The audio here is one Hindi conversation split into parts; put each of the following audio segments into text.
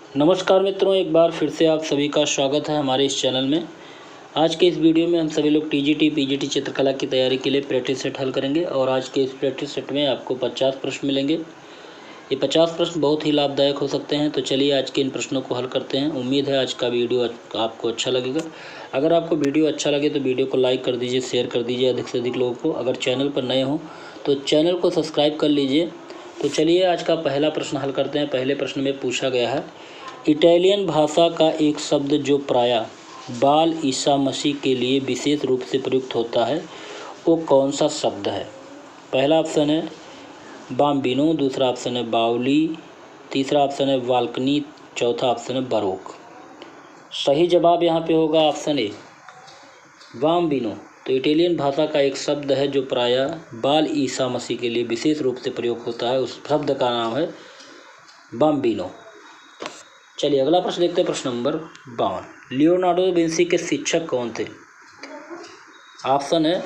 नमस्कार मित्रों, एक बार फिर से आप सभी का स्वागत है हमारे इस चैनल में। आज के इस वीडियो में हम सभी लोग टीजीटी पीजीटी चित्रकला की तैयारी के लिए प्रैक्टिस सेट हल करेंगे और आज के इस प्रैक्टिस सेट में आपको 50 प्रश्न मिलेंगे। ये 50 प्रश्न बहुत ही लाभदायक हो सकते हैं। तो चलिए आज के इन प्रश्नों को हल करते हैं। उम्मीद है आज का वीडियो आपको अच्छा लगेगा। अगर आपको वीडियो अच्छा लगे तो वीडियो को लाइक कर दीजिए, शेयर कर दीजिए अधिक से अधिक लोगों को। अगर चैनल पर नए हों तो चैनल को सब्सक्राइब कर लीजिए। तो चलिए आज का पहला प्रश्न हल करते हैं। पहले प्रश्न में पूछा गया है, इटालियन भाषा का एक शब्द जो प्रायः बाल ईसा मसीह के लिए विशेष रूप से प्रयुक्त होता है वो कौन सा शब्द है। पहला ऑप्शन है बाम्बिनो, दूसरा ऑप्शन है बाउली, तीसरा ऑप्शन है बाल्कनी, चौथा ऑप्शन है बरोक। सही जवाब यहाँ पे होगा ऑप्शन ए बाम्बिनो। तो इटालियन भाषा का एक शब्द है जो प्रायः बाल ईसा मसीह के लिए विशेष रूप से प्रयोग होता है, उस शब्द का नाम है बाम्बिनो। चलिए अगला प्रश्न देखते हैं। प्रश्न नंबर 52, लियोनार्डो दा विंसी के शिक्षक कौन थे। ऑप्शन है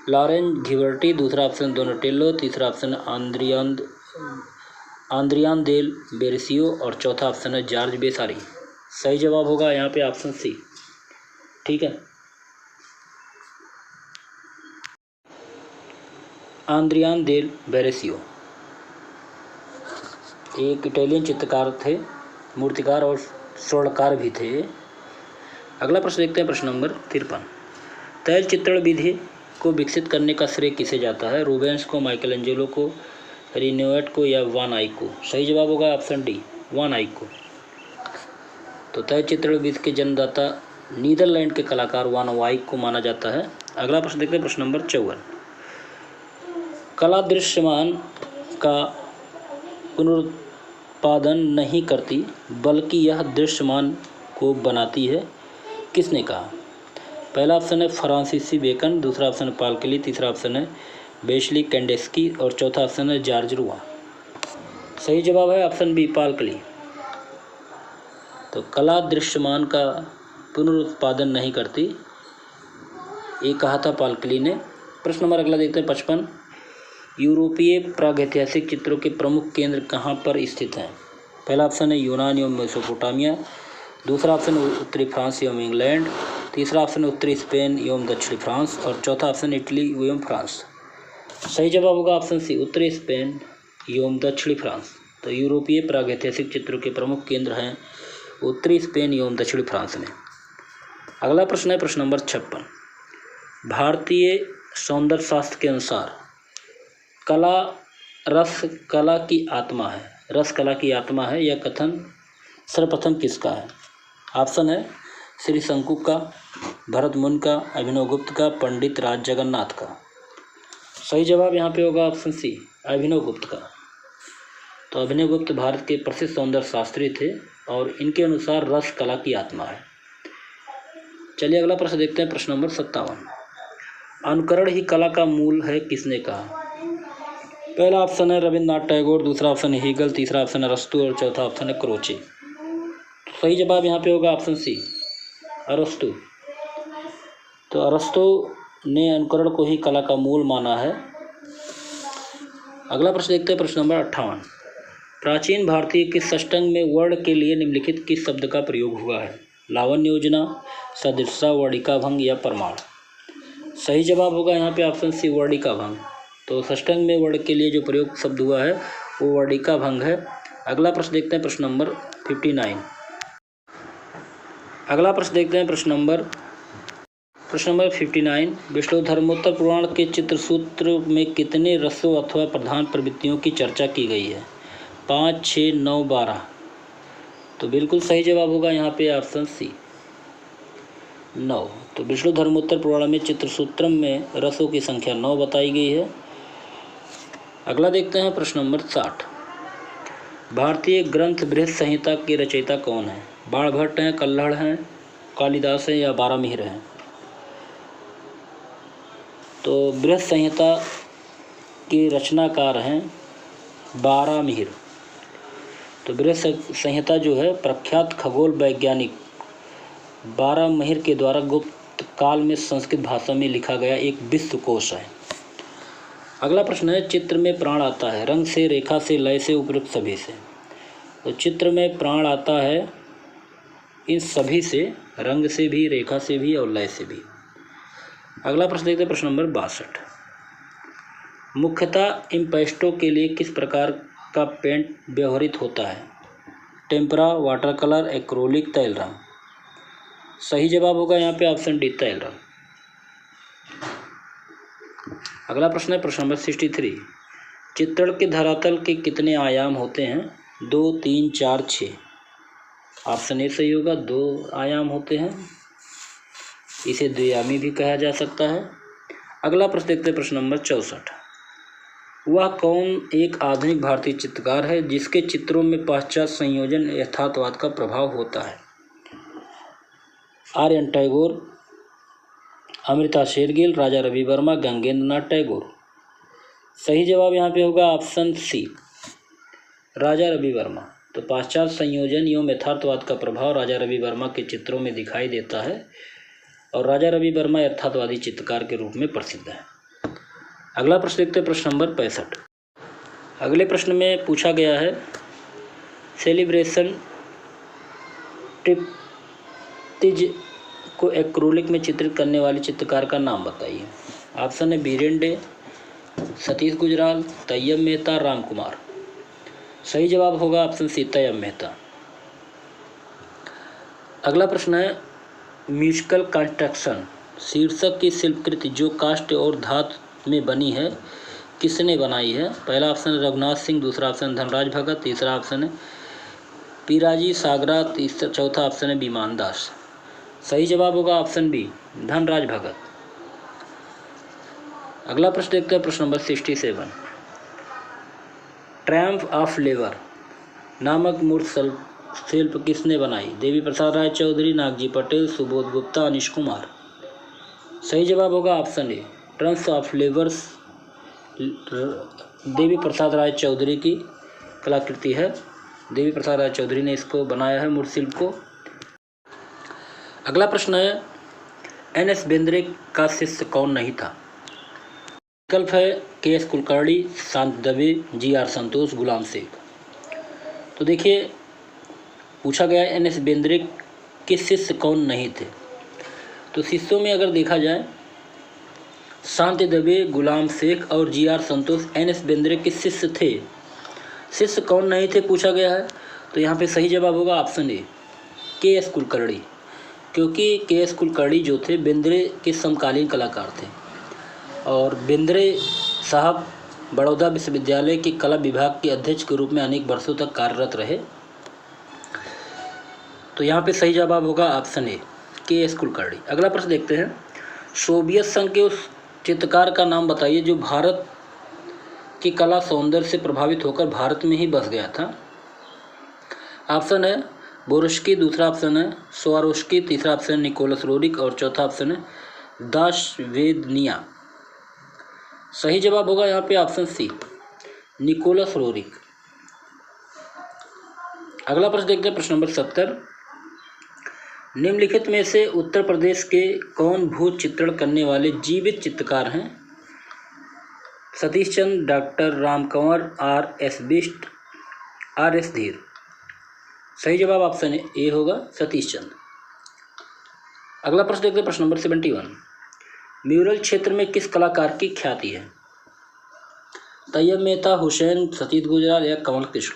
लॉरेंस घिबर्टी, दूसरा ऑप्शन डोनाटेलो, तीसरा ऑप्शन आंद्रियान देल बेरेसियो और चौथा ऑप्शन है जॉर्ज बेसारी। सही जवाब होगा यहाँ पे ऑप्शन सी। ठीक है, आंद्रियान देल बेरेसियो एक इटालियन चित्रकार थे, मूर्तिकार और स्वर्णकार भी थे। अगला प्रश्न देखते हैं। प्रश्न नंबर 53, तैल चित्रण विधि को विकसित करने का श्रेय किसे जाता है। रूबेंस को, माइकल एंजेलो को, रिनोवेट को या वान आइक को। सही जवाब होगा ऑप्शन डी वान आइक को। तो तैल चित्रण विधि के जन्मदाता नीदरलैंड के कलाकार वान आइक को माना जाता है। अगला प्रश्न देखते हैं। प्रश्न नंबर 54, कला दृश्यमान का पुनरुत्पादन नहीं करती बल्कि यह दृश्यमान को बनाती है, किसने कहा। पहला ऑप्शन है फ्रांसीसी बेकन, दूसरा ऑप्शन है पालकली, तीसरा ऑप्शन है बेशली कैंडेस्की और चौथा ऑप्शन है जॉर्ज रुआ। सही जवाब है ऑप्शन बी पालकली। तो कला दृश्यमान का पुनरुत्पादन नहीं करती, ये कहा था पालकली ने। प्रश्न नंबर अगला देखते हैं 55, यूरोपीय प्रागैतिहासिक चित्रों के प्रमुख केंद्र कहाँ पर स्थित हैं। पहला ऑप्शन है यूनान एवं मेसोपोटामिया, दूसरा ऑप्शन उत्तरी फ्रांस एवं इंग्लैंड, तीसरा ऑप्शन उत्तरी स्पेन एवं दक्षिणी फ्रांस और चौथा ऑप्शन इटली एवं फ्रांस। सही जवाब होगा ऑप्शन सी उत्तरी स्पेन एवं दक्षिणी फ्रांस। तो यूरोपीय प्रागैतिहासिक चित्रों के प्रमुख केंद्र हैं उत्तरी स्पेन एवं दक्षिणी फ्रांस में। अगला प्रश्न है प्रश्न नंबर 56, भारतीय सौंदर्य शास्त्र के अनुसार कला रस कला की आत्मा है, रस कला की आत्मा है, यह कथन सर्वप्रथम किसका है। ऑप्शन है श्री शंकु का, भरत मुनि का, अभिनव गुप्त का, पंडित राज जगन्नाथ का। सही जवाब यहाँ पे होगा ऑप्शन सी अभिनव गुप्त का। तो अभिनव गुप्त भारत के प्रसिद्ध सौंदर्य शास्त्री थे और इनके अनुसार रस कला की आत्मा है। चलिए अगला प्रश्न देखते हैं। प्रश्न नंबर 57, अनुकरण ही कला का मूल है, किसने कहा। पहला ऑप्शन है रविन्द्रनाथ टैगोर, दूसरा ऑप्शन है हीगल, तीसरा ऑप्शन है अरस्तू और चौथा ऑप्शन है क्रोचे। सही जवाब यहाँ पे होगा ऑप्शन सी अरस्तू। तो अरस्तू ने अनुकरण को ही कला का मूल माना है। अगला प्रश्न देखते हैं। प्रश्न नंबर 58, प्राचीन भारतीय किस षष्ठांग में वर्ण के लिए निम्नलिखित किस शब्द का प्रयोग हुआ है। लावण्य योजना, सदृशता, वर्णिका भंग या प्रमाण। सही जवाब होगा यहाँ पे ऑप्शन सी वर्णिका भंग। तो षष्ठांग में वर्ण के लिए जो प्रयोग शब्द हुआ है वो वर्णिका भंग है। अगला प्रश्न देखते हैं। प्रश्न नंबर 59, अगला प्रश्न देखते हैं। प्रश्न नंबर 59, विष्णुधर्मोत्तर पुराण के चित्रसूत्र में कितने रसों अथवा प्रधान प्रवृत्तियों की चर्चा की गई है। 5, 6, 9, 12। तो बिल्कुल सही जवाब होगा यहाँ पे ऑप्शन सी 9। तो विष्णुधर्मोत्तर पुराण में चित्रसूत्रम में रसों की संख्या 9 बताई गई है। अगला देखते हैं। प्रश्न नंबर 60, भारतीय ग्रंथ बृहत संहिता के रचयिता कौन है। बाणभट्ट हैं, कल्हड़ हैं, कालिदास हैं या बारामिहिर हैं। तो बृहत संहिता के रचनाकार हैं बारामिहिर। तो बृहत संहिता जो है प्रख्यात खगोल वैज्ञानिक बारामिहिर के द्वारा गुप्त काल में संस्कृत भाषा में लिखा गया एक विश्वकोश है। अगला प्रश्न है, चित्र में प्राण आता है रंग से, रेखा से, लय से, उपयुक्त सभी से। तो चित्र में प्राण आता है इन सभी से, रंग से भी, रेखा से भी और लय से भी। अगला प्रश्न देखते हैं, प्रश्न नंबर 62। मुख्यतः इम्पेस्टो के लिए किस प्रकार का पेंट व्यवहृत होता है? टेम्परा, वाटर कलर, एक्रोलिक, तैल रंग। सही जवाब होगा यहाँ पे ऑप्शन डी, तैल रंग। अगला प्रश्न है प्रश्न नंबर 63। चित्रण के धरातल के कितने आयाम होते हैं? 2, 3, 4, 6। ऑप्शन ए सही होगा, 2 आयाम होते हैं। इसे द्वियामी भी कहा जा सकता है। अगला प्रश्न देखते हैं प्रश्न नंबर 64। वह कौन एक आधुनिक भारतीय चित्रकार है जिसके चित्रों में पाश्चात्य संयोजन यथार्थवाद का प्रभाव होता है? आर्यन टैगोर, अमृता शेरगिल, राजा रवि वर्मा, गंगेंद्र नाथ टैगोर। सही जवाब यहाँ पे होगा ऑप्शन सी, राजा रवि वर्मा। तो पाश्चात्य संयोजन एवं यथार्थवाद का प्रभाव राजा रवि वर्मा के चित्रों में दिखाई देता है और राजा रवि वर्मा यथार्थवादी चित्रकार के रूप में प्रसिद्ध है। अगला प्रश्न देखते हैं प्रश्न नंबर 65। अगले प्रश्न में पूछा गया है सेलिब्रेशन ट्रिप्टिज को एक्रोलिक में चित्रित करने वाले चित्रकार का नाम बताइए। ऑप्शन है बीरेन डे, सतीश गुजराल, तैयब मेहता, राम कुमार। सही जवाब होगा ऑप्शन सी, तैयब मेहता। अगला प्रश्न है म्यूजिकल कंस्ट्रक्शन शीर्षक की शिल्पकृति जो काष्ठ और धातु में बनी है किसने बनाई है? पहला ऑप्शन है रघुनाथ सिंह, दूसरा ऑप्शन धनराज भगत, तीसरा ऑप्शन है पीराजी सागरा, चौथा ऑप्शन है विमान दास। सही जवाब होगा ऑप्शन बी, धनराज भगत। अगला प्रश्न देखते हैं प्रश्न नंबर 67। ट्रायम्फ ऑफ लेबर नामक मूर्त शिल्प किसने बनाई? देवी प्रसाद राय चौधरी, नागजी पटेल, सुबोध गुप्ता, अनिश कुमार। सही जवाब होगा option A, triumph of labour Devi Prasad Rai Chowdhury की कलाकृति है। देवी प्रसाद राय चौधरी ने इसको बनाया है मूर्त शिल्प को। अगला प्रश्न है एन.एस. बेंद्रे का शिष्य कौन नहीं था? विकल्प है के.एस. कुलकर्णी, शांत दवे, जी.आर. संतोष, गुलाम शेख। तो देखिए पूछा गया है एन.एस. बेंद्रे के शिष्य कौन नहीं थे। तो शिष्यों में अगर देखा जाए शांत दवे, गुलाम शेख और जी.आर. संतोष एन.एस. बेंद्रे के शिष्य थे। शिष्य कौन नहीं थे पूछा गया है, तो यहाँ पे सही जवाब होगा ऑप्शन ए, के.एस. कुलकर्णी। क्योंकि के.एस. कुलकर्णी जो थे बेंद्रे के समकालीन कलाकार थे और बेंद्रे साहब बड़ौदा विश्वविद्यालय के कला विभाग के अध्यक्ष के रूप में अनेक वर्षों तक कार्यरत रहे। तो यहाँ पे सही जवाब होगा ऑप्शन ए, के.एस. कुलकर्णी। अगला प्रश्न देखते हैं सोवियत संघ के उस चित्रकार का नाम बताइए जो भारत की कला सौंदर्य से प्रभावित होकर भारत में ही बस गया था। ऑप्शन है बोरुस्की, दूसरा ऑप्शन है स्वारोस्की, तीसरा ऑप्शन है निकोलस रोरिक और चौथा ऑप्शन है दाशवेदनिया। सही जवाब होगा यहाँ पे ऑप्शन सी, निकोलस रोरिक। अगला प्रश्न देखते हैं प्रश्न नंबर 70। निम्नलिखित में से उत्तर प्रदेश के कौन भूत चित्रण करने वाले जीवित चित्रकार हैं? Satish Chandra, doctor Ram Kanwar, R S. Bisht, R S. Dhir. सही जवाब ऑप्शन ए होगा, सतीश चंद्र। अगला प्रश्न देखते हैं प्रश्न नंबर 71। म्यूरल क्षेत्र में किस कलाकार की ख्याति है? तैयब मेहता, हुसैन, सतीश गुजराल या कमल कृष्ण।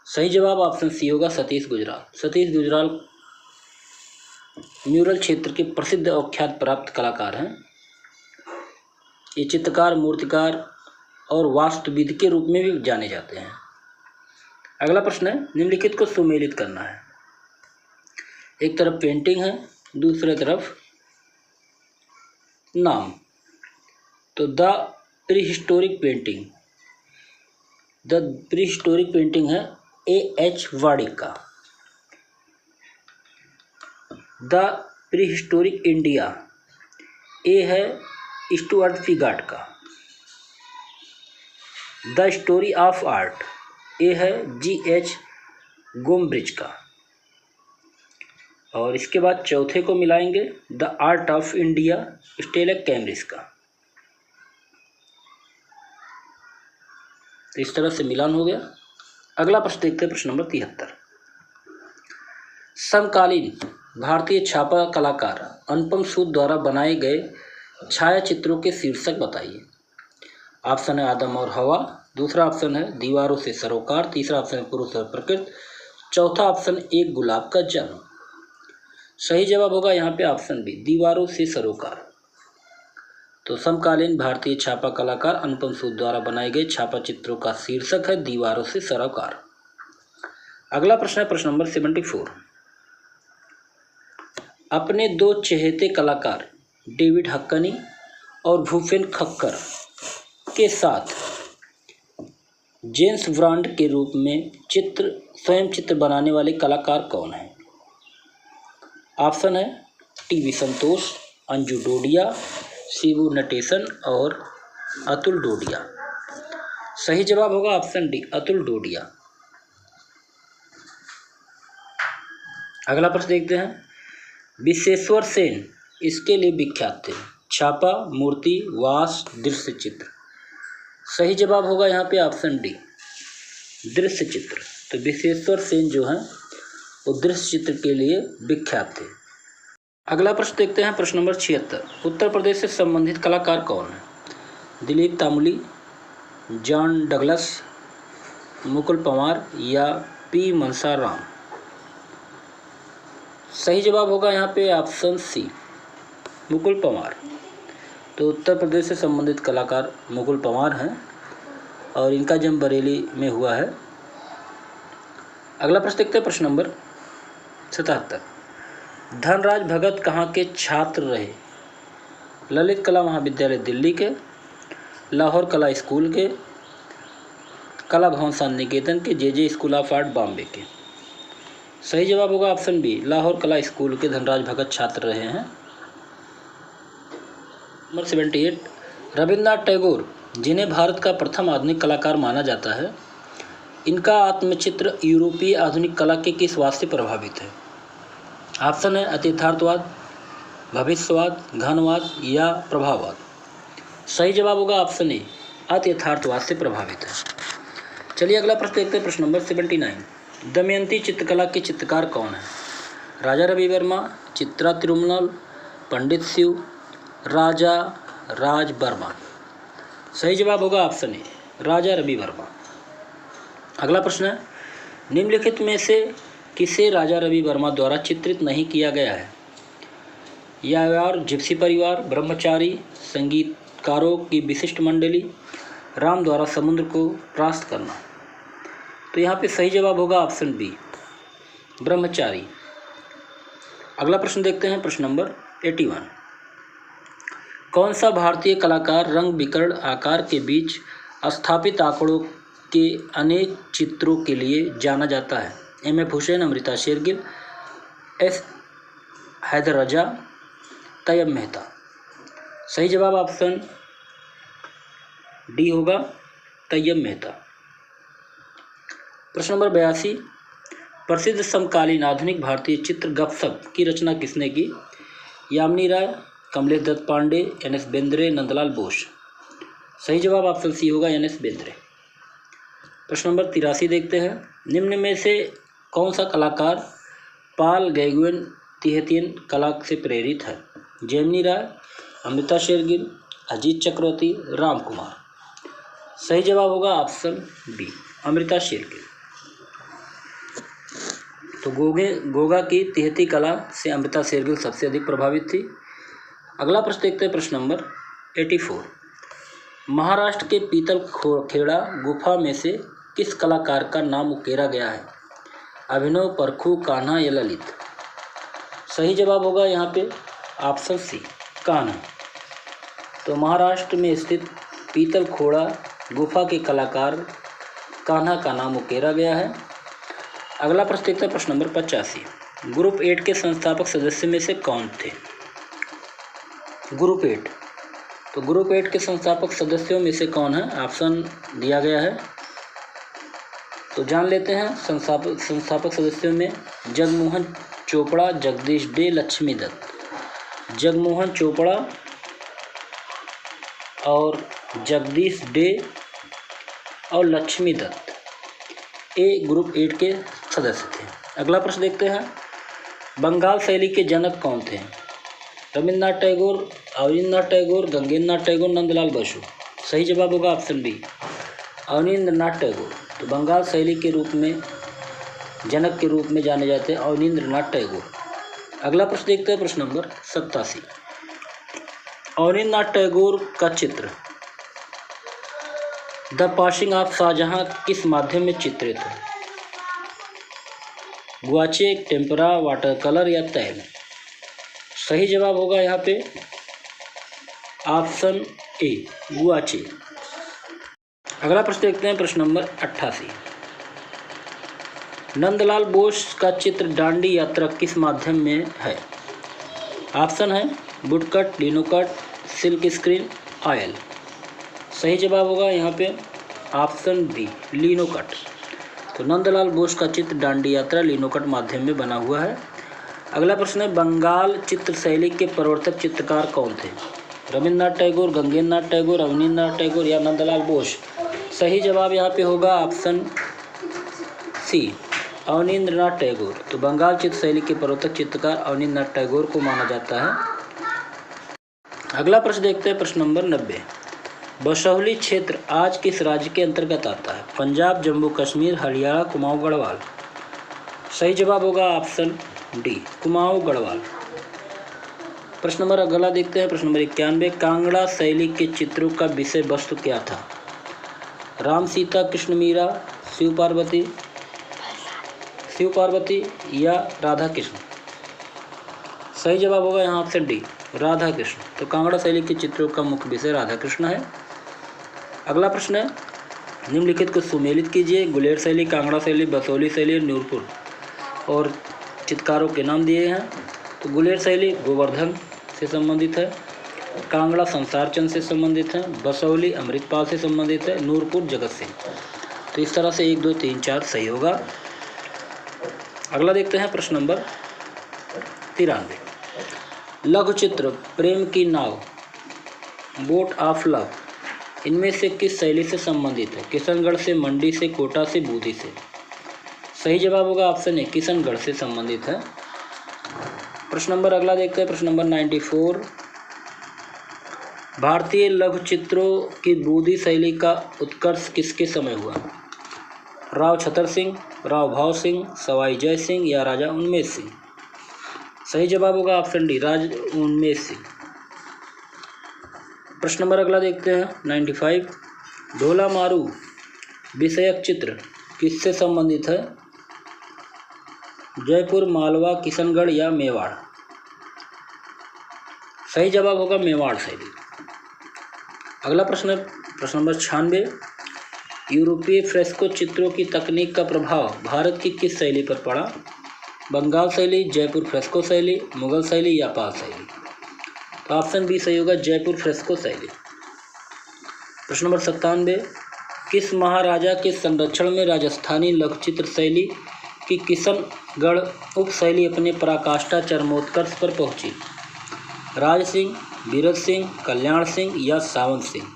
सही जवाब ऑप्शन सी होगा, सतीश गुजराल। सतीश गुजराल म्यूरल क्षेत्र के प्रसिद्ध और ख्याति प्राप्त कलाकार हैं। ये चित्रकार, मूर्तिकार और वास्तुविद के रूप में भी जाने जाते हैं। अगला प्रश्न है निम्नलिखित को सुमेलित करना है। एक तरफ पेंटिंग है, दूसरे तरफ नाम। तो द प्रीहिस्टोरिक पेंटिंग है ए.एच. वाडिक का। द प्रीहिस्टोरिक इंडिया ए है स्टुअर्ट फिगाट का। द स्टोरी ऑफ आर्ट ए है जी.एच. गोम्ब्रिज का। और इसके बाद चौथे को मिलाएंगे the art of India Stella Cambridge का। तो इस तरह से मिलान हो गया। अगला प्रश्न देखते हैं, प्रश्न नंबर 73। समकालीन भारतीय छापा कलाकार अनुपम सूद द्वारा बनाए गए छायाचित्रों के शीर्षक बताइए। ऑप्शन है आदम और हवा, दूसरा ऑप्शन है दीवारों से सरोकार, तीसरा ऑप्शन है पुरुष और प्रकृति, चौथा ऑप्शन एक गुलाब का जन्म। सही जवाब होगा यहाँ पे ऑप्शन बी, दीवारों से सरोकार। तो समकालीन भारतीय छापा कलाकार अनुपम सूद द्वारा बनाए गए छापा चित्रों का शीर्षक है दीवारों से सरोकार। अगला प्रश्न है प्रश्न नंबर 74। अपने दो चहेते कलाकार डेविड हक्कनी और भूपेन खक्कर के साथ जेम्स ब्रांड के रूप में स्वयं चित्र बनाने वाले कलाकार कौन हैं? ऑप्शन है टीवी संतोष, अंजू डोडिया, शिबू नटेशन और अतुल डोडिया। सही जवाब होगा ऑप्शन डी, अतुल डोडिया। अगला प्रश्न देखते हैं। विश्वेश्वर सेन इसके लिए विख्यात थे, छापा, मूर्ति, वास, दृश्य चित्र। सही जवाब होगा यहाँ पे ऑप्शन डी, दृश्य चित्र। तो विश्वेश्वर सेन जो हैं वो दृश्य चित्र के लिए विख्यात थे। अगला प्रश्न देखते हैं, प्रश्न नंबर 76। उत्तर प्रदेश से संबंधित कलाकार कौन है? दिलीप तामुली, जॉन डगलस, मुकुल पंवार या पी मनसा राम। सही जवाब होगा यहाँ पे ऑप्शन सी, मुकुल पंवार। तो उत्तर प्रदेश से संबंधित कलाकार मुकुल पंवार हैं और इनका जन्म बरेली में हुआ है। अगला प्रश्न देखते हैं, प्रश्न नंबर 77। धनराज भगत कहाँ के छात्र रहे? ललित कला महाविद्यालय दिल्ली के, लाहौर कला स्कूल के, कला भवन शांतिनिकेतन के, जे स्कूल ऑफ आर्ट बॉम्बे के। सही जवाब होगा ऑप्शन बी, लाहौर कला स्कूल के धनराज भगत छात्र रहे हैं। नंबर 78। रविन्द्रनाथ टैगोर जिन्हें भारत का प्रथम आधुनिक कलाकार माना जाता है, इनका आत्मचित्र यूरोपीय आधुनिक कला के किस वाद से प्रभावित है? ऑप्शन है अतियथार्थवाद, भविष्यवाद, घनवाद या प्रभाववाद। सही जवाब होगा ऑप्शन ए, अतियथार्थवाद से प्रभावित है। चलिए अगला प्रश्न देखते हैं, प्रश्न नंबर 79। दमयंती चित्रकला के चित्रकार कौन है? राजा रवि वर्मा, चित्रा तिरुमल, पंडित शिव, राजा राज वर्मा। सही जवाब होगा ऑप्शन ए, राजा रवि वर्मा। अगला प्रश्न है, निम्नलिखित में से किसे राजा रवि वर्मा द्वारा चित्रित नहीं किया गया है? यायावर जिप्सी परिवार, ब्रह्मचारी, संगीतकारों की विशिष्ट मंडली, राम द्वारा समुद्र को परास्त करना। तो यहाँ पे सही जवाब होगा ऑप्शन बी, ब्रह्मचारी। अगला प्रश्न देखते हैं, प्रश्न नंबर 81। कौन सा भारतीय कलाकार रंग विकर्ण आकार के बीच स्थापित आंकड़ों के अनेक चित्रों के लिए जाना जाता है? M.F. हुसैन, अमृता शेरगिल, एस हैदर रजा, तैयब मेहता। सही जवाब ऑप्शन डी होगा, तैयब मेहता। प्रश्न नंबर 82। प्रसिद्ध समकालीन आधुनिक भारतीय चित्र गपशप की रचना किसने की? यामिनी राय, कमलेश दत्त पांडे, N.S. बेंद्रे, नंदलाल बोस। सही जवाब ऑप्शन सी होगा, N.S. बेंद्रे। प्रश्न नंबर 83 देखते हैं। निम्न में से कौन सा कलाकार पाल गैगुइन तिब्बतियन कला से प्रेरित है? जैमिनी राय, अमृता शेरगिल, अजीत चक्रवर्ती, राम कुमार। सही जवाब होगा ऑप्शन बी, अमृता शेरगिल। तो गोगा की तिब्बती कला से अमृता शेरगिल सबसे अधिक प्रभावित थी। अगला प्रश्न देखते हैं, प्रश्न नंबर 84। महाराष्ट्र के पीतल खेड़ा गुफा में से किस कलाकार का नाम उकेरा गया है? अभिनव, परखू, कान्हा या ललित। सही जवाब होगा यहाँ पे ऑप्शन सी, कान्हा। तो महाराष्ट्र में स्थित पीतल खोड़ा गुफा के कलाकार कान्हा का नाम उकेरा गया है। अगला प्रश्न देखते हैं, प्रश्न नंबर 85। ग्रुप 8 के संस्थापक सदस्य में से कौन थे? ग्रुप 8। तो ग्रुप 8 के संस्थापक सदस्यों में से कौन है? ऑप्शन दिया गया है, तो जान लेते हैं। संस्थापक सदस्यों में जगमोहन चोपड़ा, जगदीश डे, लक्ष्मी दत्त। जगमोहन चोपड़ा और जगदीश डे और लक्ष्मी दत्त, ग्रुप 8 के सदस्य थे। अगला प्रश्न देखते हैं, बंगाल शैली के जनक कौन थे? रविन्द्रनाथ टैगोर, अवनींद्रनाथ टैगोर, गंगेन्द्रनाथ टैगोर, नंदलाल बोस। सही जवाब होगा ऑप्शन बी, अवनींद्रनाथ टैगोर। तो बंगाल शैली के रूप में जनक के रूप में जाने जाते हैं अवनींद्रनाथ टैगोर। अगला प्रश्न देखते हैं, प्रश्न नंबर 87। अवनींद्रनाथ टैगोर का चित्र द पासिंग ऑफ शाहजहां किस माध्यम में चित्रित है? गुआचे, टेम्परा, वाटर कलर या तैल? सही जवाब होगा यहाँ पे ऑप्शन ए, गुआचे। अगला प्रश्न देखते हैं, प्रश्न नंबर 88। नंदलाल बोस का चित्र दांडी यात्रा किस माध्यम में है? ऑप्शन है woodcut, linocut, silk screen, oil. सही जवाब होगा यहाँ पे ऑप्शन बी, लिनोकट। तो नंदलाल बोस का चित्र दांडी यात्रा लिनोकट माध्यम में बना हुआ है। अगला प्रश्न है, बंगाल चित्र शैली के प्रवर्तक चित्रकार कौन थे? रविन्द्रनाथ टैगोर, गंगेन्द्रनाथ टैगोर, अवनींद्रनाथ टैगोर या नंदलाल बोस? सही जवाब यहाँ पे होगा ऑप्शन सी, अवनींद्रनाथ टैगोर। तो बंगाल चित्र शैली के प्रवर्तक चित्रकार अवनींद्रनाथ टैगोर को माना जाता है। अगला प्रश्न देखते हैं, प्रश्न नंबर 90। बसौली क्षेत्र आज किस राज्य के अंतर्गत आता है? पंजाब, जम्मू कश्मीर, हरियाणा, कुमाऊं गढ़वाल? सही जवाब होगा ऑप्शन डी, कुमाऊं गढ़वाल। प्रश्न नंबर अगला देखते हैं, प्रश्न नंबर 91। कांगड़ा शैली के चित्रों का विषय वस्तु क्या था? राम सीता, कृष्ण मीरा, शिव पार्वती या राधा कृष्ण? सही जवाब होगा यहाँ ऑप्शन डी, राधा कृष्ण। तो कांगड़ा शैली के चित्रों का मुख्य विषय राधा कृष्ण है। अगला प्रश्न है, निम्नलिखित को सुमेलित कीजिए। गुलेर शैली, कांगड़ा शैली, बसौली शैली, नूरपुर। और चित्रकारों के नाम दिए हैं। तो गुलेर शैली गोवर्धन से संबंधित है, कांगड़ा संसार चंद से संबंधित है, बसौली अमृतपाल से संबंधित है, नूरपुर जगत सिंह। तो इस तरह से 1, 2, 3, 4 सही होगा। अगला देखते हैं, प्रश्न नंबर 93। लघु चित्र प्रेम की नाव, बोट ऑफ लव, इनमें से किस शैली से संबंधित है? किशनगढ़ से, मंडी से, कोटा से, बूंदी से? सही जवाब होगा ऑप्शन ए, किशनगढ़ से संबंधित है। प्रश्न नंबर अगला देखते हैं, प्रश्न नंबर 94। भारतीय लघु चित्रों की बूंदी शैली का उत्कर्ष किसके समय हुआ? राव छतर सिंह, राव भाव सिंह, सवाई जय सिंह या राजा उन्मेष सिंह? सही जवाब होगा ऑप्शन डी, राजा उन्मेष सिंह। प्रश्न नंबर अगला देखते हैं, 95। ढोला मारू विषयक चित्र किससे संबंधित है? जयपुर, मालवा, किशनगढ़ या मेवाड़? सही जवाब होगा मेवाड़ शैली। अगला प्रश्न है, प्रश्न नंबर 96। यूरोपीय फ्रेस्को चित्रों की तकनीक का प्रभाव भारत की किस शैली पर पड़ा? बंगाल शैली, जयपुर फ्रेस्को शैली, मुगल शैली या पाल शैली? तो ऑप्शन बी सही होगा, जयपुर फ्रेस्को शैली। प्रश्न नंबर 97। किस महाराजा के संरक्षण में राजस्थानी लघुचित्र शैली की किशनगढ़ उप शैली अपने पराकाष्ठा चरमोत्कर्ष पर पहुंची? राज सिंह, बीरज सिंह, कल्याण सिंह या सावंत सिंह?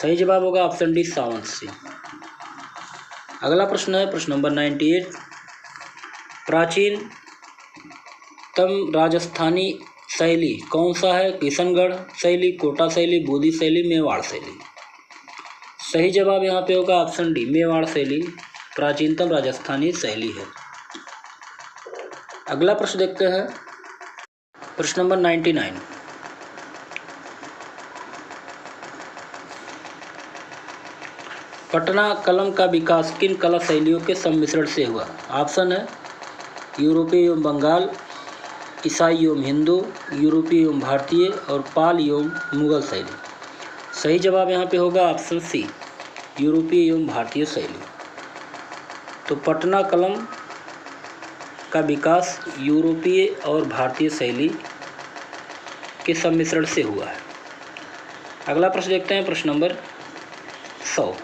सही जवाब होगा ऑप्शन डी, सावंत सिंह। अगला प्रश्न है, प्रश्न नंबर 98। प्राचीनतम राजस्थानी शैली कौन सा है? किशनगढ़ शैली, कोटा शैली, बूंदी शैली, मेवाड़ शैली? सही जवाब यहाँ पे होगा ऑप्शन डी, मेवाड़ शैली प्राचीनतम राजस्थानी शैली है। अगला प्रश्न देखते हैं, प्रश्न नंबर 99। पटना कलम का विकास किन कला शैलियों के सम्मिश्रण से हुआ? ऑप्शन है यूरोपीय एवं बंगाल, ईसाई एवं हिंदू, यूरोपीय एवं भारतीय और पाल एवं मुगल शैली? सही जवाब यहाँ पे होगा ऑप्शन सी, यूरोपीय एवं भारतीय शैली। तो पटना कलम का विकास यूरोपीय और भारतीय शैली के सम्मिश्रण से हुआ है। अगला प्रश्न देखते हैं, प्रश्न नंबर 100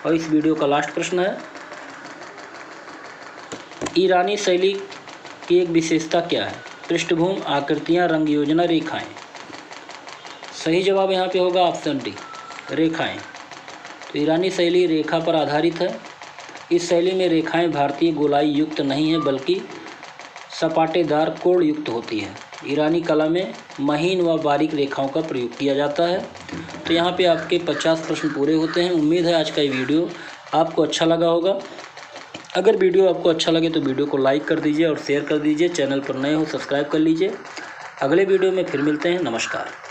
और इस वीडियो का लास्ट प्रश्न है, ईरानी शैली की एक विशेषता क्या है? पृष्ठभूमि, आकृतियाँ, रंग योजना, रेखाएं? सही जवाब यहाँ पे होगा ऑप्शन डी, रेखाएं। तो ईरानी शैली रेखा पर आधारित है, इस शैली में रेखाएं भारतीय गोलाई युक्त नहीं है बल्कि सपाटेदार कोण युक्त होती है। ईरानी कला में महीन व बारीक रेखाओं का प्रयोग किया जाता है। तो यहाँ पे आपके 50 प्रश्न पूरे होते हैं। उम्मीद है आज का ये वीडियो आपको अच्छा लगा होगा। अगर वीडियो आपको अच्छा लगे तो वीडियो को लाइक कर दीजिए और शेयर कर दीजिए। चैनल पर नए हो सब्सक्राइब कर लीजिए। अगले वीडियो में फिर मिलते हैं। नमस्कार।